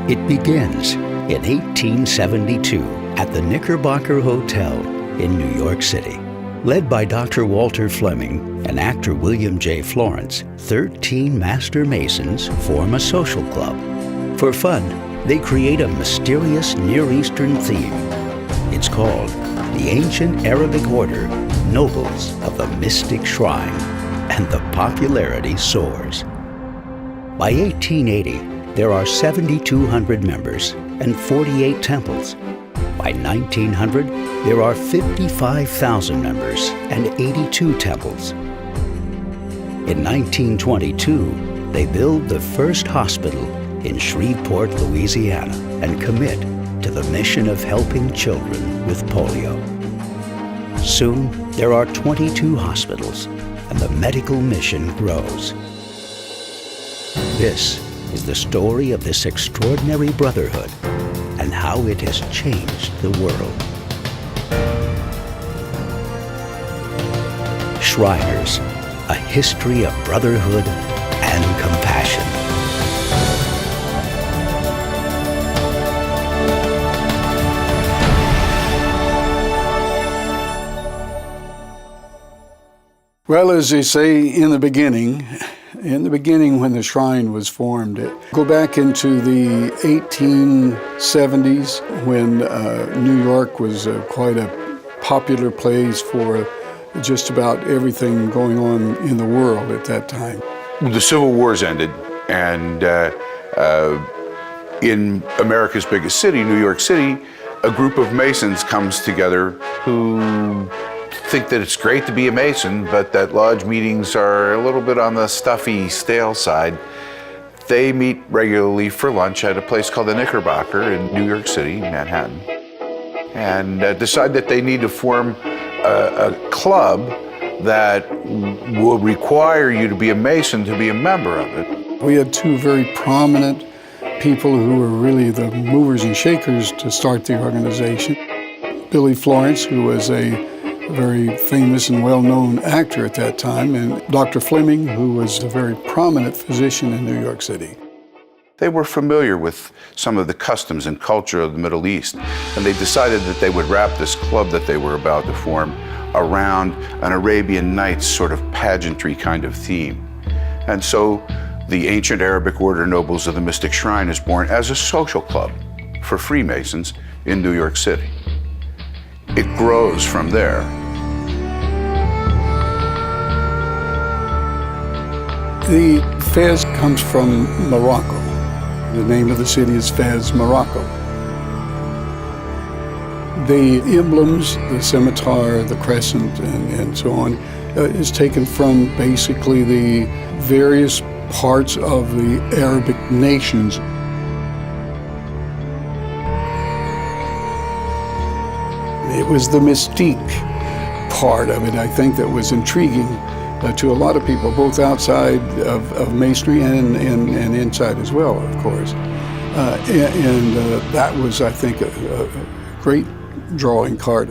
It begins in 1872 at the Knickerbocker Hotel in New York City. Led by Dr. Walter Fleming and actor William J. Florence, 13 Master Masons form a social club. For fun, they create a mysterious Near Eastern theme. It's called the Ancient Arabic Order Nobles of the Mystic Shrine, and the popularity soars. By 1880, there are 7,200 members and 48 temples. By 1900, there are 55,000 members and 82 temples. In 1922, they build the first hospital in Shreveport, Louisiana, and commit to the mission of helping children with polio. Soon, there are 22 hospitals, and the medical mission grows. This is the story of this extraordinary brotherhood and how it has changed the world. Shriners, a history of brotherhood and compassion. Well, as they say in the beginning when the shrine was formed, go back into the 1870s when New York was quite a popular place for just about everything going on in the world at that time. The Civil Wars ended, and in America's biggest city, New York City, a group of Masons comes together who think that it's great to be a Mason, but that lodge meetings are a little bit on the stuffy, stale side. They meet regularly for lunch at a place called the Knickerbocker in New York City, Manhattan, and decide that they need to form a club that will require you to be a Mason to be a member of it. We had two very prominent people who were really the movers and shakers to start the organization. Billy Florence, who was a very famous and well-known actor at that time, and Dr. Fleming, who was a very prominent physician in New York City. They were familiar with some of the customs and culture of the Middle East, and they decided that they would wrap this club that they were about to form around an Arabian Nights sort of pageantry kind of theme. And so the Ancient Arabic Order Nobles of the Mystic Shrine is born as a social club for Freemasons in New York City. It grows from there. The Fez comes from Morocco. The name of the city is Fez, Morocco. The emblems, the scimitar, the crescent, and so on, is taken from basically the various parts of the Arabic nations. It was the mystique part of it, I think, that was intriguing to a lot of people, both outside of Masonry and inside as well, of course. That was, I think, a great drawing card.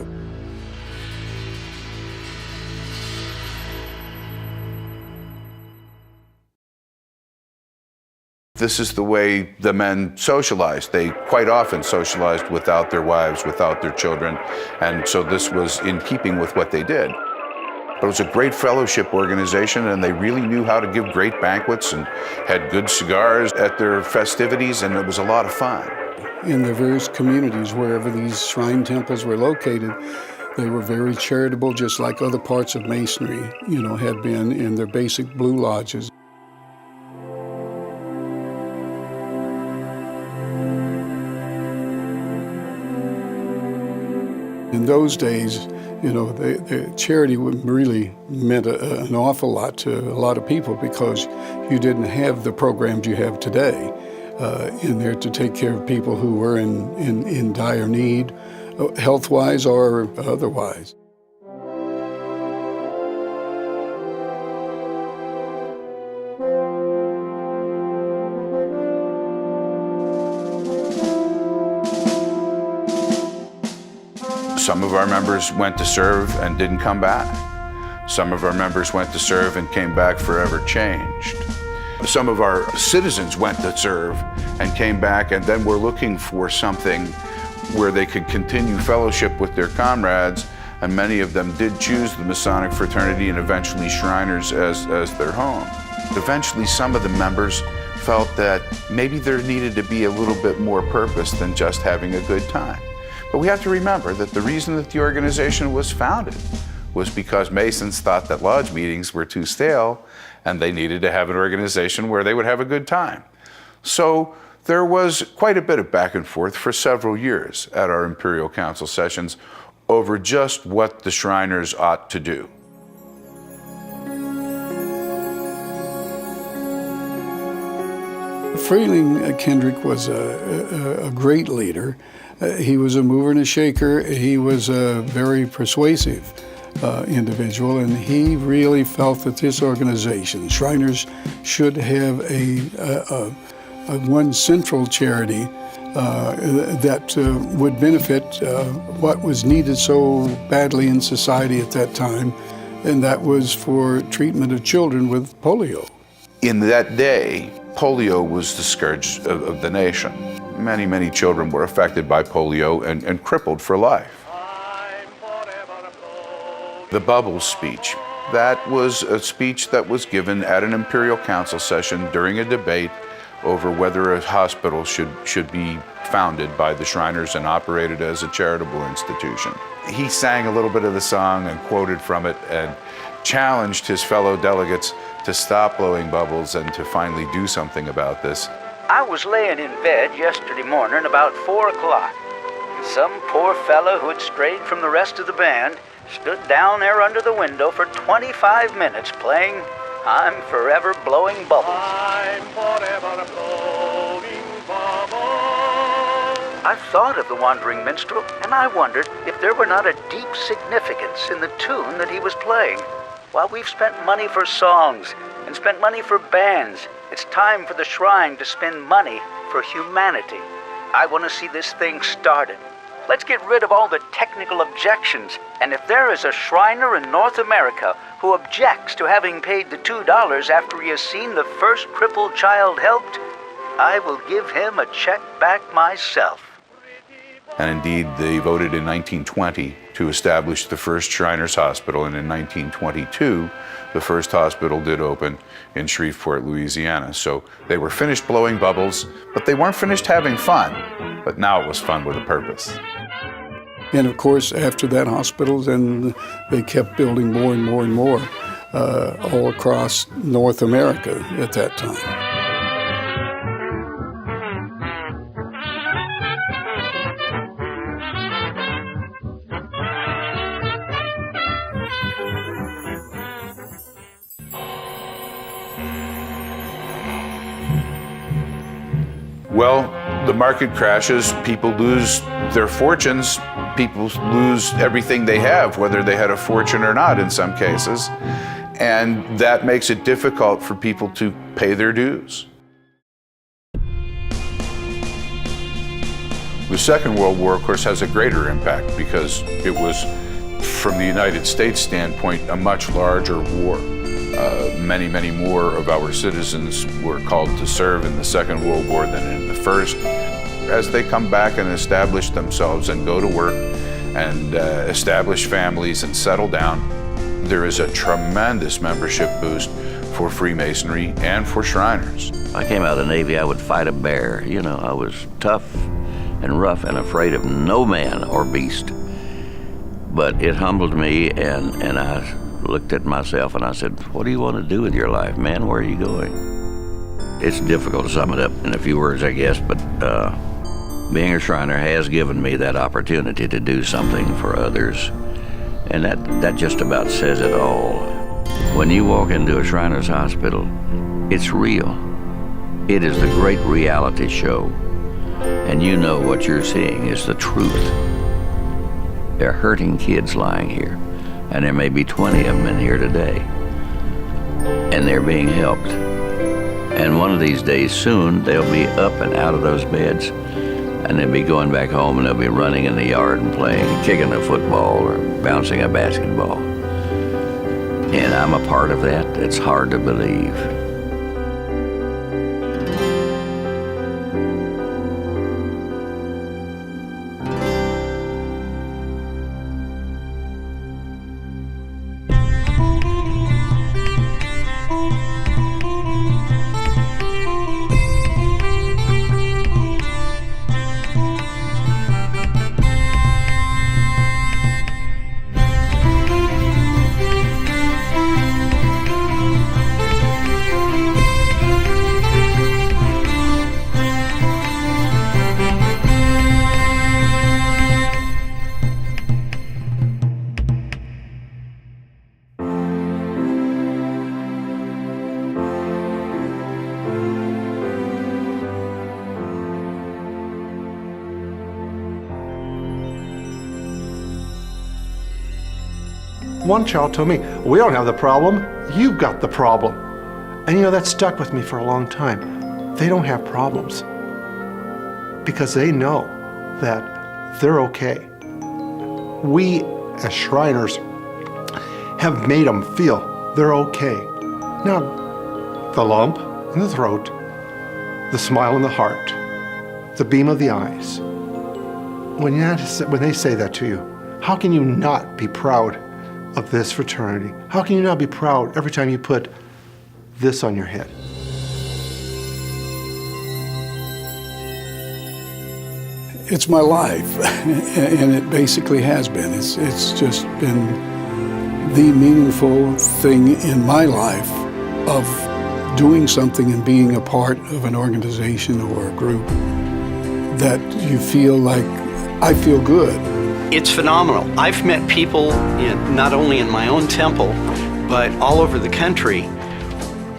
This is the way the men socialized. They quite often socialized without their wives, without their children, and so this was in keeping with what they did. But it was a great fellowship organization, and they really knew how to give great banquets and had good cigars at their festivities, and it was a lot of fun. In the various communities, wherever these shrine temples were located, they were very charitable, just like other parts of Masonry, had been in their basic blue lodges. In those days, the charity really meant an awful lot to a lot of people because you didn't have the programs you have today in there to take care of people who were in dire need, health-wise or otherwise. Some of our members went to serve and didn't come back. Some of our members went to serve and came back forever changed. Some of our citizens went to serve and came back and then were looking for something where they could continue fellowship with their comrades, and many of them did choose the Masonic fraternity and eventually Shriners as their home. Eventually, some of the members felt that maybe there needed to be a little bit more purpose than just having a good time. But we have to remember that the reason that the organization was founded was because Masons thought that lodge meetings were too stale and they needed to have an organization where they would have a good time. So there was quite a bit of back and forth for several years at our Imperial Council sessions over just what the Shriners ought to do. Freeling Kendrick was a great leader. He was a mover and a shaker. He was a very persuasive individual, and he really felt that this organization, Shriners, should have a one central charity that would benefit what was needed so badly in society at that time, and that was for treatment of children with polio. In that day, polio was the scourge of the nation. Many, many children were affected by polio and crippled for life. The Bubbles speech, that was a speech that was given at an Imperial Council session during a debate over whether a hospital should be founded by the Shriners and operated as a charitable institution. He sang a little bit of the song and quoted from it and challenged his fellow delegates to stop blowing bubbles and to finally do something about this. I was laying in bed yesterday morning about 4 o'clock. Some poor fellow who had strayed from the rest of the band stood down there under the window for 25 minutes playing I'm Forever Blowing Bubbles. I'm forever blowing bubbles. I thought of the wandering minstrel, and I wondered if there were not a deep significance in the tune that he was playing. While we've spent money for songs and spent money for bands, it's time for the Shrine to spend money for humanity. I want to see this thing started. Let's get rid of all the technical objections, and if there is a Shriner in North America who objects to having paid the $2 after he has seen the first crippled child helped, I will give him a check back myself. And indeed, they voted in 1920 to establish the first Shriners Hospital, and in 1922, the first hospital did open in Shreveport, Louisiana. So they were finished blowing bubbles, but they weren't finished having fun. But now it was fun with a purpose. And of course, after that hospital, then they kept building more and more and more all across North America at that time. Well, the market crashes, people lose their fortunes, people lose everything they have, whether they had a fortune or not in some cases, and that makes it difficult for people to pay their dues. The Second World War, of course, has a greater impact because it was, from the United States standpoint, a much larger war. Many, many more of our citizens were called to serve in the Second World War than in the First. As they come back and establish themselves and go to work and establish families and settle down, there is a tremendous membership boost for Freemasonry and for Shriners. I came out of the Navy, I would fight a bear. You know, I was tough and rough and afraid of no man or beast. But it humbled me, and I looked at myself and I said, what do you want to do with your life, man? Where are you going? It's difficult to sum it up in a few words, I guess, but being a Shriner has given me that opportunity to do something for others. And that just about says it all. When you walk into a Shriners Hospital, it's real. It is the great reality show. And you know what you're seeing is the truth. There are hurting kids lying here, and there may be 20 of them in here today. And they're being helped. And one of these days soon, they'll be up and out of those beds, and they'll be going back home, and they'll be running in the yard and playing, kicking a football or bouncing a basketball. And I'm a part of that. It's hard to believe. One child told me, we don't have the problem, you've got the problem. And that stuck with me for a long time. They don't have problems because they know that they're okay. We, as Shriners, have made them feel they're okay. Now, the lump in the throat, the smile in the heart, the beam of the eyes. When they say that to you, how can you not be proud of this fraternity? How can you not be proud every time you put this on your head? It's my life, and it basically has been. It's just been the meaningful thing in my life of doing something and being a part of an organization or a group that you feel like, I feel good. It's phenomenal. I've met people, not only in my own temple, but all over the country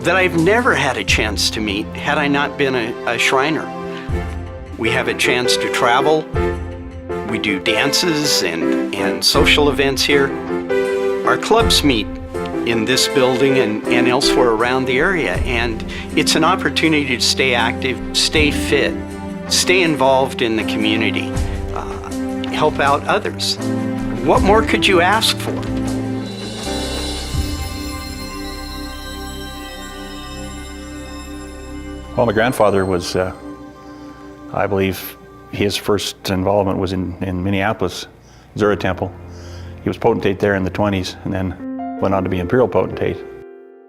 that I've never had a chance to meet had I not been a Shriner. We have a chance to travel. We do dances and social events here. Our clubs meet in this building and elsewhere around the area, and it's an opportunity to stay active, stay fit, stay involved in the community, help out others. What more could you ask for? Well, my grandfather was, I believe, his first involvement was in Minneapolis, Zura Temple. He was potentate there in the 20s and then went on to be imperial potentate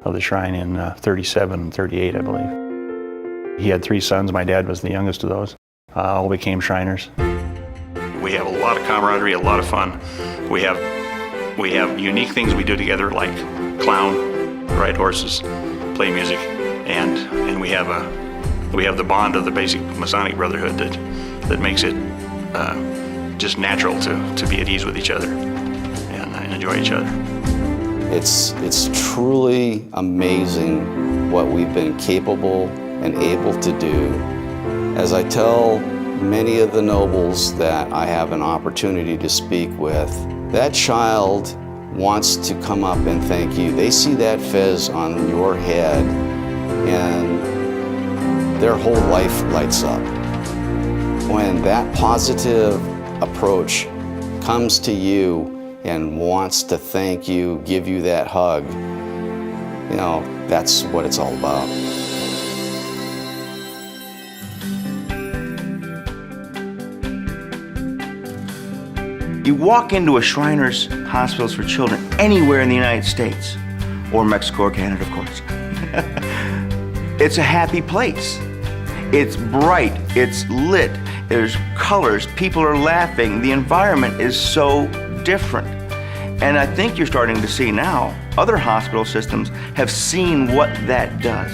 of the shrine in 37 and 38, I believe. He had 3 sons. My dad was the youngest of those. All became Shriners. We have a lot of camaraderie, a lot of fun. We have unique things we do together, like clown, ride horses, play music, and we have the bond of the basic Masonic brotherhood that makes it just natural to be at ease with each other and enjoy each other. It's truly amazing what we've been capable and able to do. As I tell many of the nobles that I have an opportunity to speak with, that child wants to come up and thank you. They see that fez on your head and their whole life lights up. When that positive approach comes to you and wants to thank you, give you that hug, that's what it's all about. You walk into a Shriners Hospitals for Children anywhere in the United States, or Mexico or Canada, of course. It's a happy place. It's bright, it's lit, there's colors, people are laughing, the environment is so different. And I think you're starting to see now, other hospital systems have seen what that does.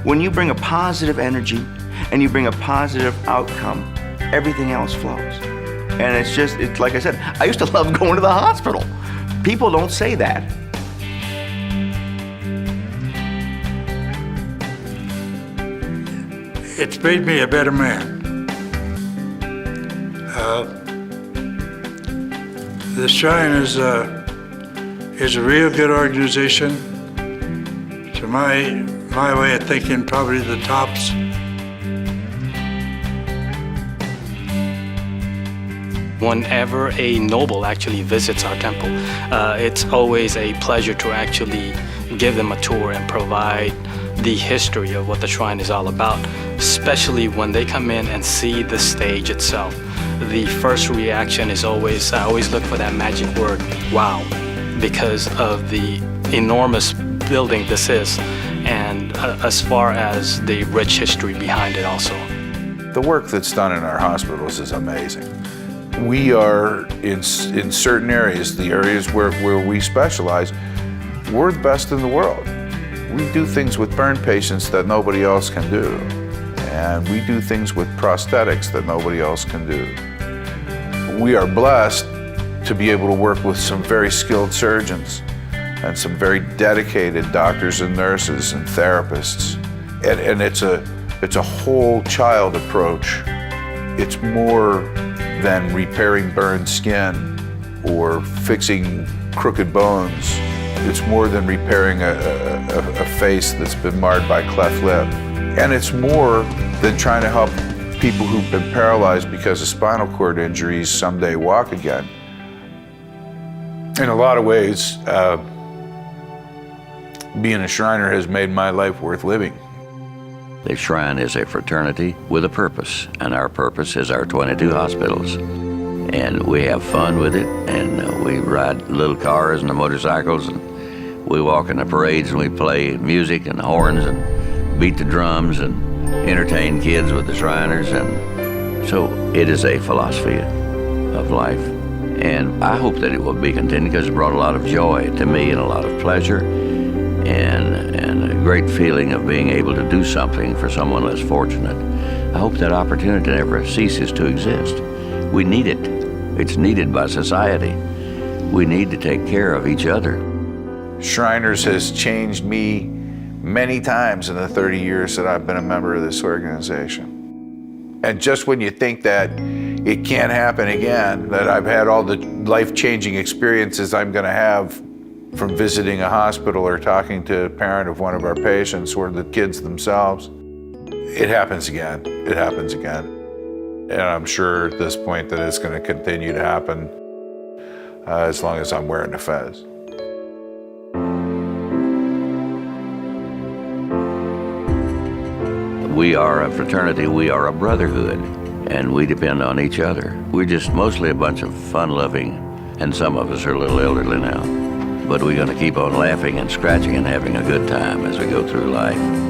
When you bring a positive energy and you bring a positive outcome, everything else flows. And it's like I said, I used to love going to the hospital. People don't say that. It's made me a better man. The Shrine is a real good organization. To my way of thinking, probably the tops. Whenever a noble actually visits our temple, it's always a pleasure to actually give them a tour and provide the history of what the shrine is all about, especially when they come in and see the stage itself. The first reaction is always, I always look for that magic word, wow, because of the enormous building this is, and as far as the rich history behind it also. The work that's done in our hospitals is amazing. We are, in certain areas, the areas where we specialize, we're the best in the world. We do things with burn patients that nobody else can do. And we do things with prosthetics that nobody else can do. We are blessed to be able to work with some very skilled surgeons and some very dedicated doctors and nurses and therapists. And it's a whole child approach. It's more than repairing burned skin or fixing crooked bones. It's more than repairing a face that's been marred by cleft lip. And it's more than trying to help people who've been paralyzed because of spinal cord injuries someday walk again. In a lot of ways, being a Shriner has made my life worth living. The Shrine is a fraternity with a purpose, and our purpose is our 22 hospitals. And we have fun with it, and we ride little cars and the motorcycles, and we walk in the parades, and we play music and horns and beat the drums and entertain kids with the Shriners. And so it is a philosophy of life. And I hope that it will be continued because it brought a lot of joy to me and a lot of pleasure and a great feeling of being able to do something for someone less fortunate. I hope that opportunity never ceases to exist. We need it. It's needed by society. We need to take care of each other. Shriners has changed me many times in the 30 years that I've been a member of this organization. And just when you think that it can't happen again, that I've had all the life-changing experiences I'm going to have from visiting a hospital or talking to a parent of one of our patients or the kids themselves, it happens again. It happens again. And I'm sure at this point that it's going to continue to happen as long as I'm wearing the fez. We are a fraternity, we are a brotherhood, and we depend on each other. We're just mostly a bunch of fun-loving, and some of us are a little elderly now. But we're going to keep on laughing and scratching and having a good time as we go through life.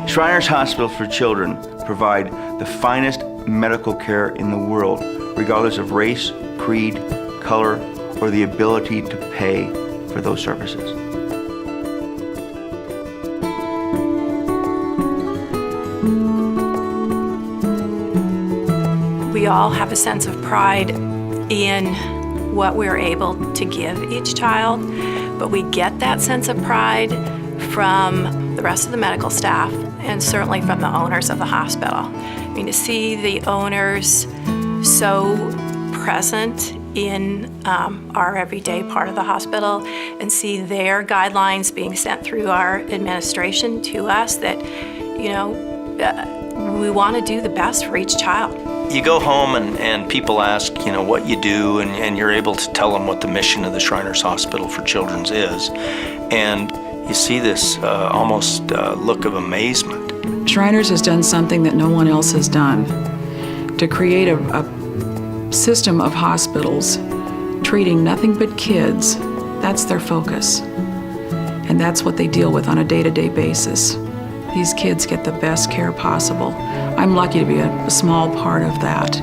Shriners Hospital for Children provide the finest medical care in the world, regardless of race, creed, color, or the ability to pay for those services. We all have a sense of pride in what we're able to give each child, but we get that sense of pride from the rest of the medical staff and certainly from the owners of the hospital. I mean, to see the owners so present in our everyday part of the hospital and see their guidelines being sent through our administration to us that, you know, we want to do the best for each child. You go home and people ask, you know, what you do, and you're able to tell them what the mission of the Shriners Hospital for Children is. And you see this almost look of amazement. Shriners has done something that no one else has done, to create a system of hospitals treating nothing but kids. That's their focus. And that's what they deal with on a day-to-day basis. These kids get the best care possible. I'm lucky to be a small part of that.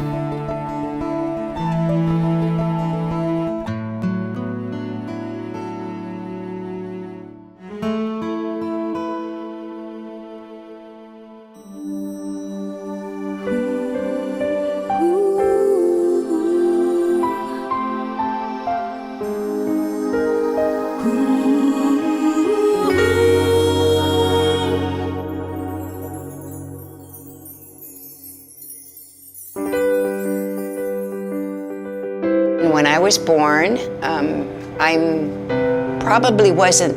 When I was born, I probably wasn't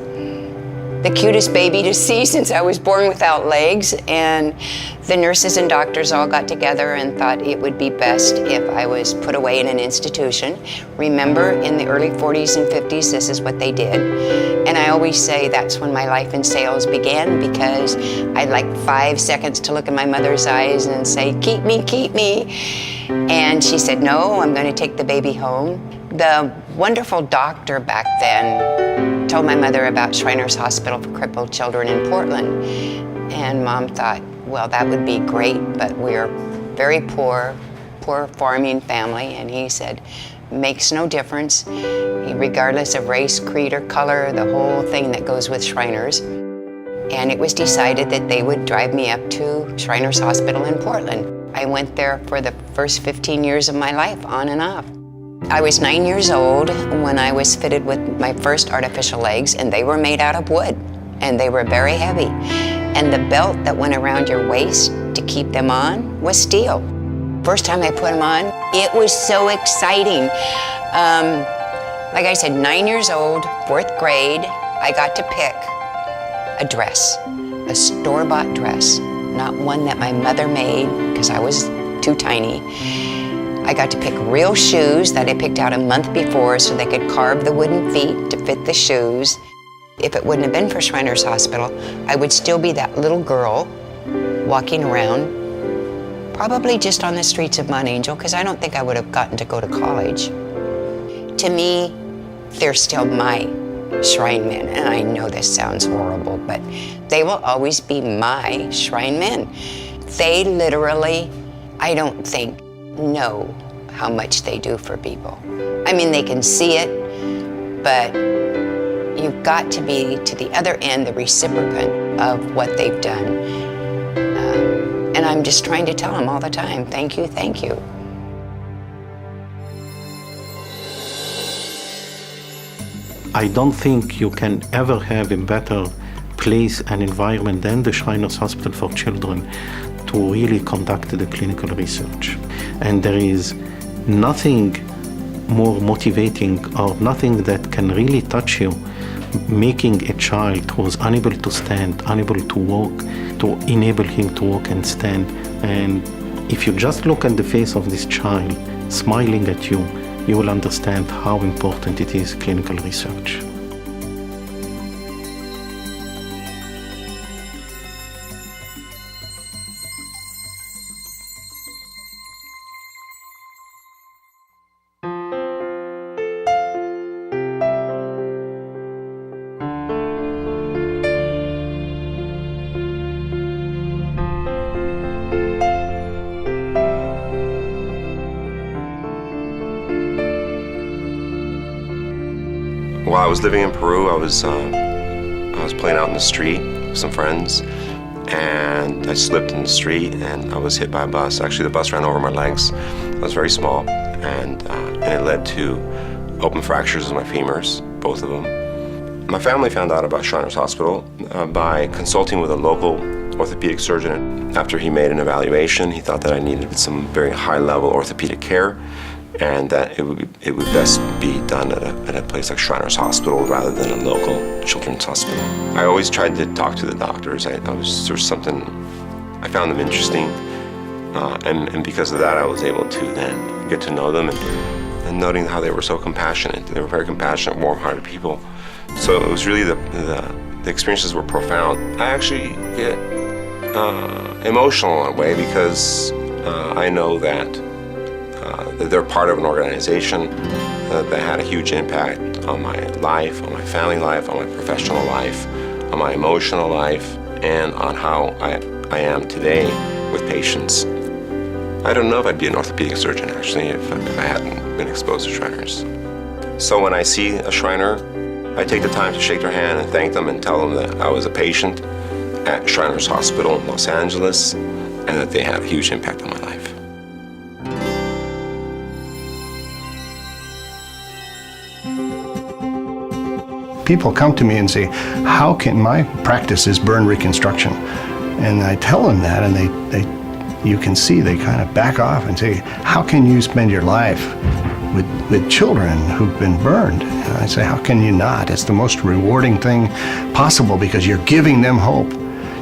the cutest baby to see since I was born without legs, and the nurses and doctors all got together and thought it would be best if I was put away in an institution. Remember, in the early 40s and 50s, this is what they did. And I always say that's when my life in sales began, because I'd like 5 seconds to look in my mother's eyes and say, keep me, keep me. And she said, no, I'm going to take the baby home. The wonderful doctor back then told my mother about Shriners Hospital for Crippled Children in Portland. And Mom thought, well, that would be great, but we're very poor farming family. And he said, makes no difference, regardless of race, creed, or color, the whole thing that goes with Shriners. And it was decided that they would drive me up to Shriners Hospital in Portland. I went there for the first 15 years of my life, on and off. I was 9 years old when I was fitted with my first artificial legs, and they were made out of wood, and they were very heavy. And the belt that went around your waist to keep them on was steel. First time I put them on, it was so exciting. Like I said, 9 years old, 4th grade, I got to pick a dress, a store-bought dress, not one that my mother made because I was too tiny. I got to pick real shoes that I picked out a month before so they could carve the wooden feet to fit the shoes. If it wouldn't have been for Shriners Hospital, I would still be that little girl walking around, probably just on the streets of Mount Angel, because I don't think I would have gotten to go to college. To me, they're still my Shrine Men, and I know this sounds horrible, but they will always be my Shrine Men. They literally, I don't think, know how much they do for people. I mean, they can see it, but you've got to be, to the other end, the recipient of what they've done. And I'm just trying to tell them all the time, thank you, thank you. I don't think you can ever have a better place and environment than the Shriners Hospital for Children to really conduct the clinical research. And there is nothing more motivating or nothing that can really touch you, making a child who is unable to stand, unable to walk, to enable him to walk and stand. And if you just look at the face of this child smiling at you, you will understand how important it is, clinical research. While I was living in Peru, I was playing out in the street with some friends, and I slipped in the street and I was hit by a bus. Actually, the bus ran over my legs. I was very small, and it led to open fractures of my femurs, both of them. My family found out about Shriners Hospital by consulting with a local orthopedic surgeon. After he made an evaluation, he thought that I needed some very high-level orthopedic care, and that it would best be done at a place like Shriners Hospital rather than a local children's hospital. I always tried to talk to the doctors. There was something, I found them interesting, and because of that I was able to then get to know them and noting how they were so compassionate. They were very compassionate, warm-hearted people. So it was really the experiences were profound. I actually get emotional in a way because I know that they're part of an organization that had a huge impact on my life, on my family life, on my professional life, on my emotional life, and on how I am today with patients. I don't know if I'd be an orthopedic surgeon, actually, if I hadn't been exposed to Shriners. So when I see a Shriner, I take the time to shake their hand and thank them and tell them that I was a patient at Shriners Hospital in Los Angeles and that they had a huge impact on my life. People come to me and say, how can my practice is burn reconstruction? And I tell them that, and you can see they kind of back off and say, how can you spend your life with children who've been burned? And I say, how can you not? It's the most rewarding thing possible because you're giving them hope.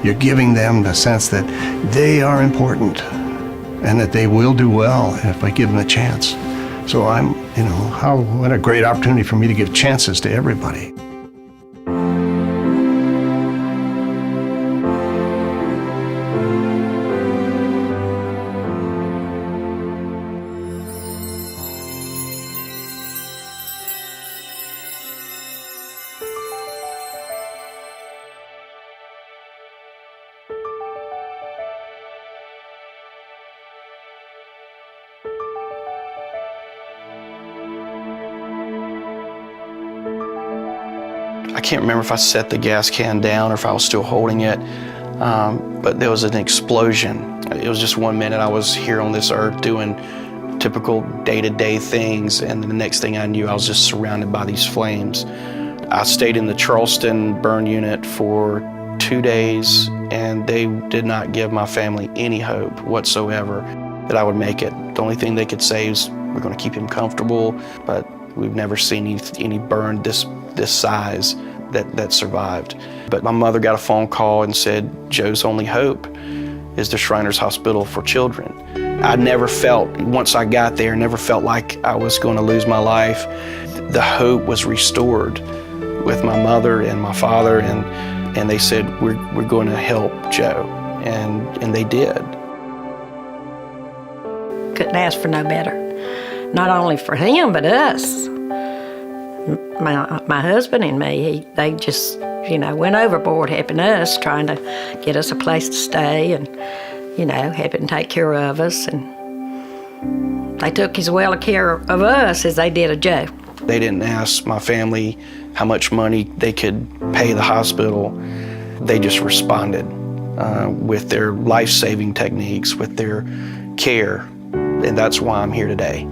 You're giving them the sense that they are important and that they will do well if I give them a chance. So what a great opportunity for me to give chances to everybody. I can't remember if I set the gas can down or if I was still holding it, but there was an explosion. It was just 1 minute I was here on this earth doing typical day-to-day things, and the next thing I knew, I was just surrounded by these flames. I stayed in the Charleston burn unit for 2 days, and they did not give my family any hope whatsoever that I would make it. The only thing they could say is, we're going to keep him comfortable, but we've never seen any burn this size that survived. But my mother got a phone call and said, Joe's only hope is the Shriners Hospital for Children. I never felt, once I got there, never felt like I was going to lose my life. The hope was restored with my mother and my father, and they said, we're going to help Joe, and they did. Couldn't ask for no better. Not only for him, but us. My husband and me, they just, went overboard helping us, trying to get us a place to stay and, helping take care of us. And they took as well care of us as they did of Joe. They didn't ask my family how much money they could pay the hospital. They just responded with their life-saving techniques, with their care, and that's why I'm here today.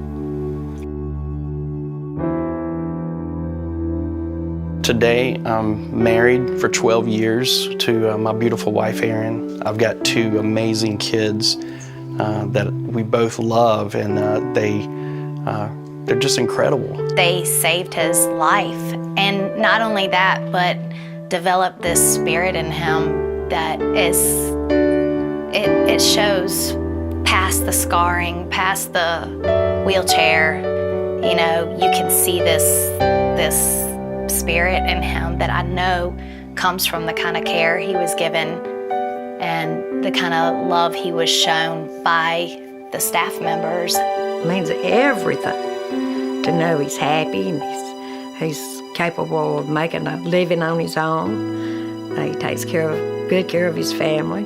Today, I'm married for 12 years to my beautiful wife, Erin. I've got 2 amazing kids that we both love, and they're just incredible. They saved his life, and not only that, but developed this spirit in him that it shows past the scarring, past the wheelchair. You can see this spirit in him that I know comes from the kind of care he was given and the kind of love he was shown by the staff members. It means everything to know he's happy and he's capable of making a living on his own. He takes good care of his family.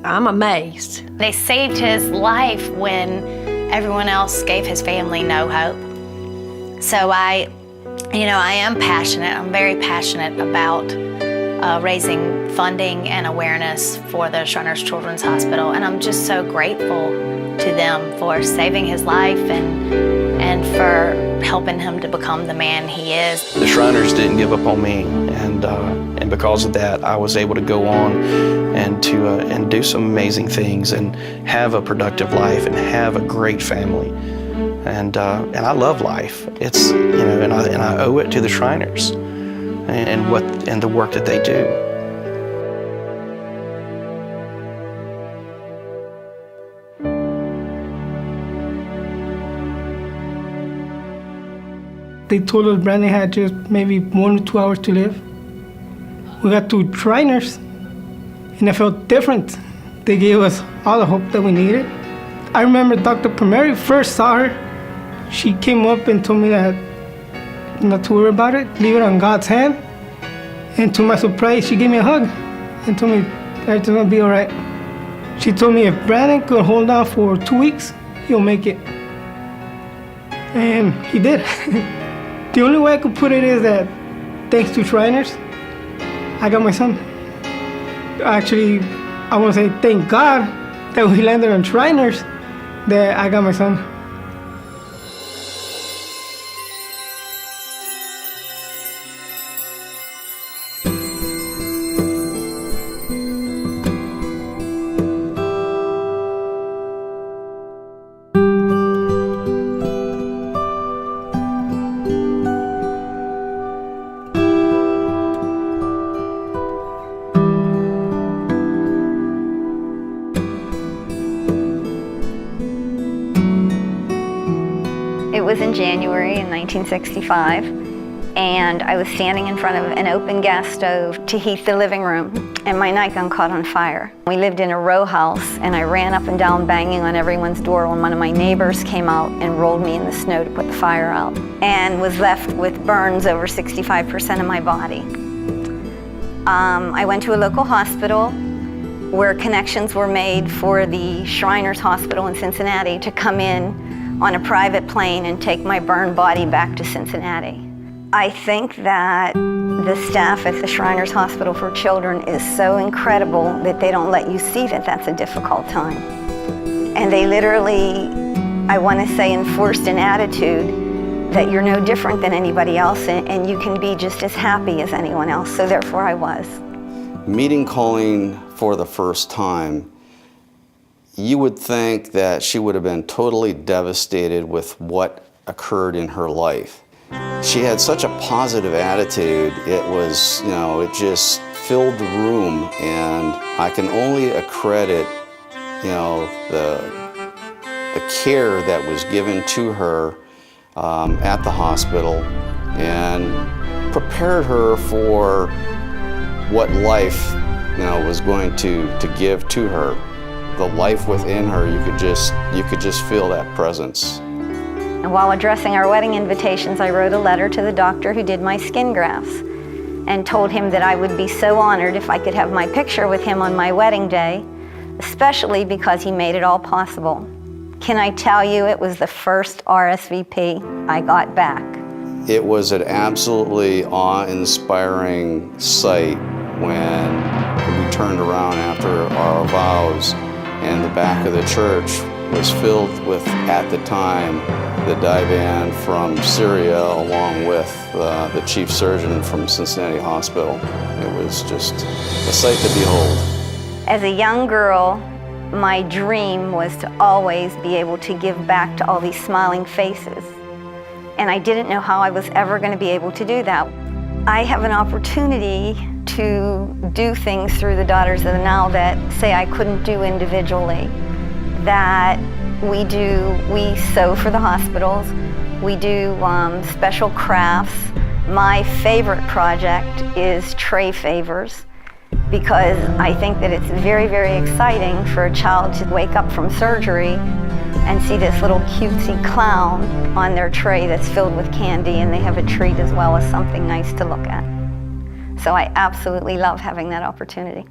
I'm amazed. They saved his life when everyone else gave his family no hope. So I am passionate. I'm very passionate about raising funding and awareness for the Shriners Children's Hospital, and I'm just so grateful to them for saving his life and for helping him to become the man he is. The Shriners didn't give up on me, and because of that, I was able to go on and do some amazing things and have a productive life and have a great family. And I love life. It's and I owe it to the Shriners and the work that they do. They told us Brandon had just maybe 1 or 2 hours to live. We got 2 Shriners, and it felt different. They gave us all the hope that we needed. I remember Dr. Primeri first saw her. She came up and told me that not to worry about it, leave it on God's hand. And to my surprise, she gave me a hug and told me everything's gonna be all right. She told me if Brandon could hold on for 2 weeks, he'll make it. And he did. The only way I could put it is that thanks to Shriners, I got my son. Actually, I want to say thank God that we landed on Shriners, that I got my son. It was in January in 1965, and I was standing in front of an open gas stove to heat the living room, and my nightgown caught on fire. We lived in a row house, and I ran up and down banging on everyone's door when one of my neighbors came out and rolled me in the snow to put the fire out, and was left with burns over 65% of my body. I went to a local hospital where connections were made for the Shriners Hospital in Cincinnati to come in on a private plane and take my burned body back to Cincinnati. I think that the staff at the Shriners Hospital for Children is so incredible that they don't let you see that that's a difficult time. And they literally, I want to say, enforced an attitude that you're no different than anybody else and you can be just as happy as anyone else. So therefore I was. Meeting Colleen for the first time, you would think that she would have been totally devastated with what occurred in her life. She had such a positive attitude. It was, it just filled the room, and I can only accredit, the care that was given to her at the hospital and prepared her for what life, was going to give to her. The life within her, you could just feel that presence. And while addressing our wedding invitations, I wrote a letter to the doctor who did my skin grafts and told him that I would be so honored if I could have my picture with him on my wedding day, especially because he made it all possible. Can I tell you, it was the first RSVP I got back. It was an absolutely awe-inspiring sight when we turned around after our vows and the back of the church was filled with, at the time, the divan from Syria along with the chief surgeon from Cincinnati Hospital. It was just a sight to behold. As a young girl, my dream was to always be able to give back to all these smiling faces. And I didn't know how I was ever going to be able to do that. I have an opportunity to do things through the Daughters of the Nile that, say, I couldn't do individually. That we sew for the hospitals, we do special crafts. My favorite project is tray favors, because I think that it's very, very exciting for a child to wake up from surgery and see this little cutesy clown on their tray that's filled with candy, and they have a treat as well as something nice to look at. So I absolutely love having that opportunity.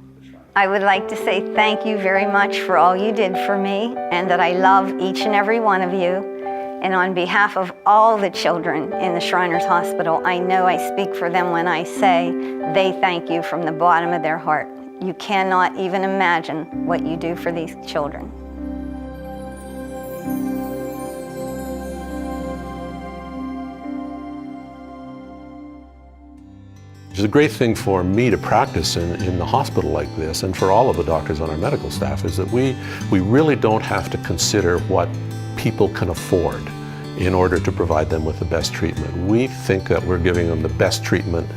I would like to say thank you very much for all you did for me, and that I love each and every one of you. And on behalf of all the children in the Shriners Hospital, I know I speak for them when I say they thank you from the bottom of their heart. You cannot even imagine what you do for these children. It's a great thing for me to practice in the hospital like this, and for all of the doctors on our medical staff, is that we really don't have to consider what people can afford in order to provide them with the best treatment. We think that we're giving them the best treatment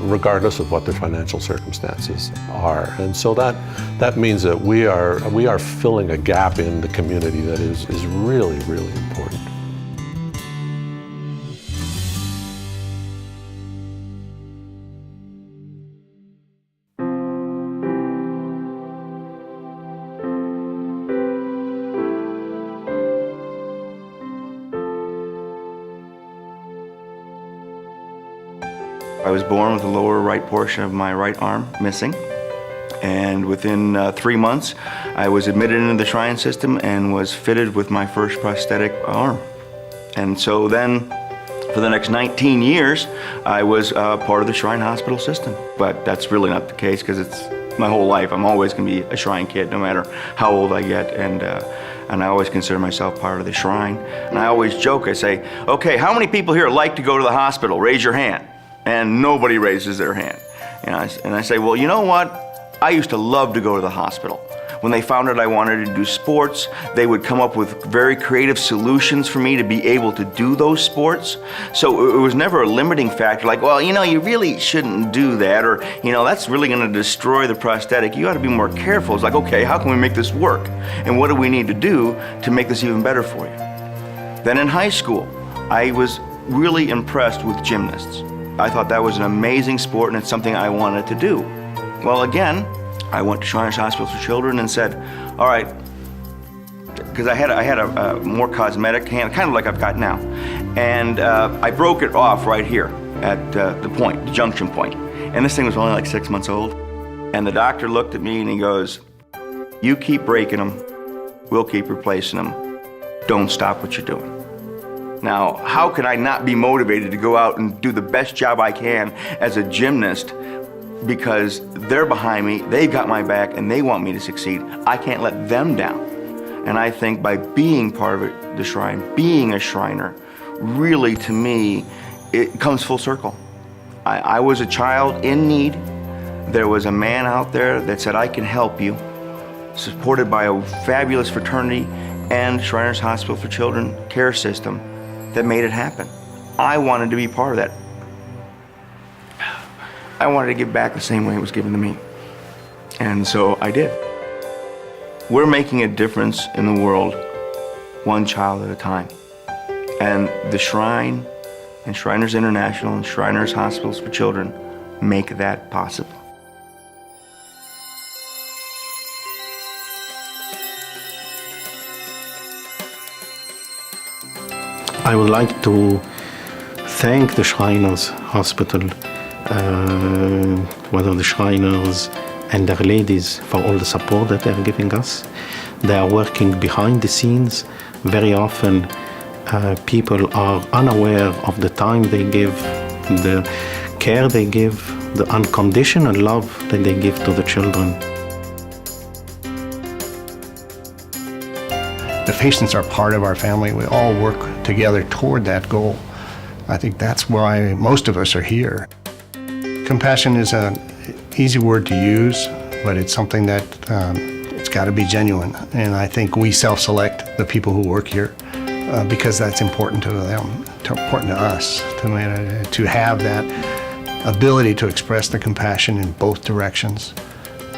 regardless of what their financial circumstances are. And so that means that we are filling a gap in the community that is really, really important. I was born with the lower right portion of my right arm missing, and within 3 months I was admitted into the Shrine system and was fitted with my first prosthetic arm. And so then for the next 19 years I was part of the Shrine Hospital system. But that's really not the case, because it's my whole life. I'm always going to be a Shrine kid no matter how old I get, and I always consider myself part of the Shrine. And I always joke, I say, okay, how many people here like to go to the hospital? Raise your hand. And nobody raises their hand. And I say, well, you know what? I used to love to go to the hospital. When they found out I wanted to do sports, they would come up with very creative solutions for me to be able to do those sports. So it was never a limiting factor, like, well, you really shouldn't do that, or, that's really gonna destroy the prosthetic. You ought to be more careful. It's like, okay, how can we make this work? And what do we need to do to make this even better for you? Then in high school, I was really impressed with gymnasts. I thought that was an amazing sport, and it's something I wanted to do. Well, again, I went to Shriners Hospital for Children and said, all right, because I had a more cosmetic hand, kind of like I've got now, and I broke it off right here at the junction point. And this thing was only like 6 months old. And the doctor looked at me and he goes, you keep breaking them, we'll keep replacing them. Don't stop what you're doing. Now, how can I not be motivated to go out and do the best job I can as a gymnast because they're behind me, they've got my back, and they want me to succeed? I can't let them down. And I think by being part of it, the Shrine, being a Shriner, really to me, it comes full circle. I was a child in need. There was a man out there that said, I can help you, supported by a fabulous fraternity and Shriners Hospital for Children care system that made it happen. I wanted to be part of that. I wanted to give back the same way it was given to me. And so I did. We're making a difference in the world, one child at a time. And the Shrine and Shriners International and Shriners Hospitals for Children make that possible. I would like to thank the Shriners Hospital, whether the Shriners and their ladies, for all the support that they're giving us. They are working behind the scenes. Very often people are unaware of the time they give, the care they give, the unconditional love that they give to the children. The patients are part of our family. We all work together toward that goal. I think that's why most of us are here. Compassion is an easy word to use, but it's something that it's got to be genuine. And I think we self-select the people who work here because that's important to them, important to us, to have that ability to express the compassion in both directions,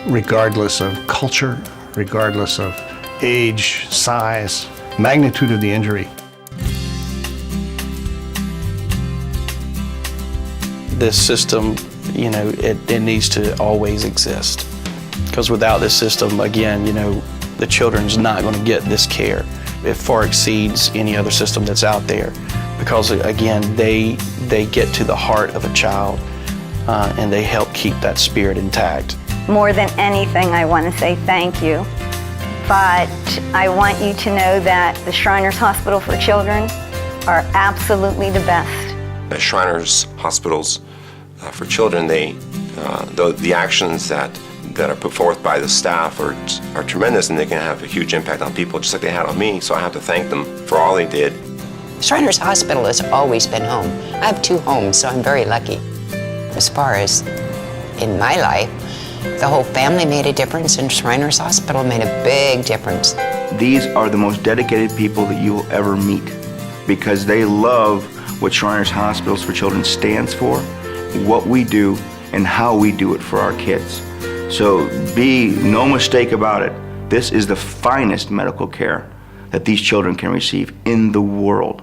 regardless of culture, regardless of age, size, magnitude of the injury. This system, you know, it needs to always exist. Because without this system, again, you know, the children's not going to get this care. It far exceeds any other system that's out there. Because again, they get to the heart of a child and they help keep that spirit intact. More than anything, I want to say thank you. But I want you to know that the Shriners Hospital for Children are absolutely the best. At Shriners Hospitals for Children, the actions that are put forth by the staff are tremendous, and they can have a huge impact on people, just like they had on me. So I have to thank them for all they did. Shriners Hospital has always been home. I have 2 homes, so I'm very lucky. As far as in my life, the whole family made a difference, and Shriners Hospital made a big difference. These are the most dedicated people that you will ever meet because they love what Shriners Hospitals for Children stands for, what we do, and how we do it for our kids. So be no mistake about it. This is the finest medical care that these children can receive in the world.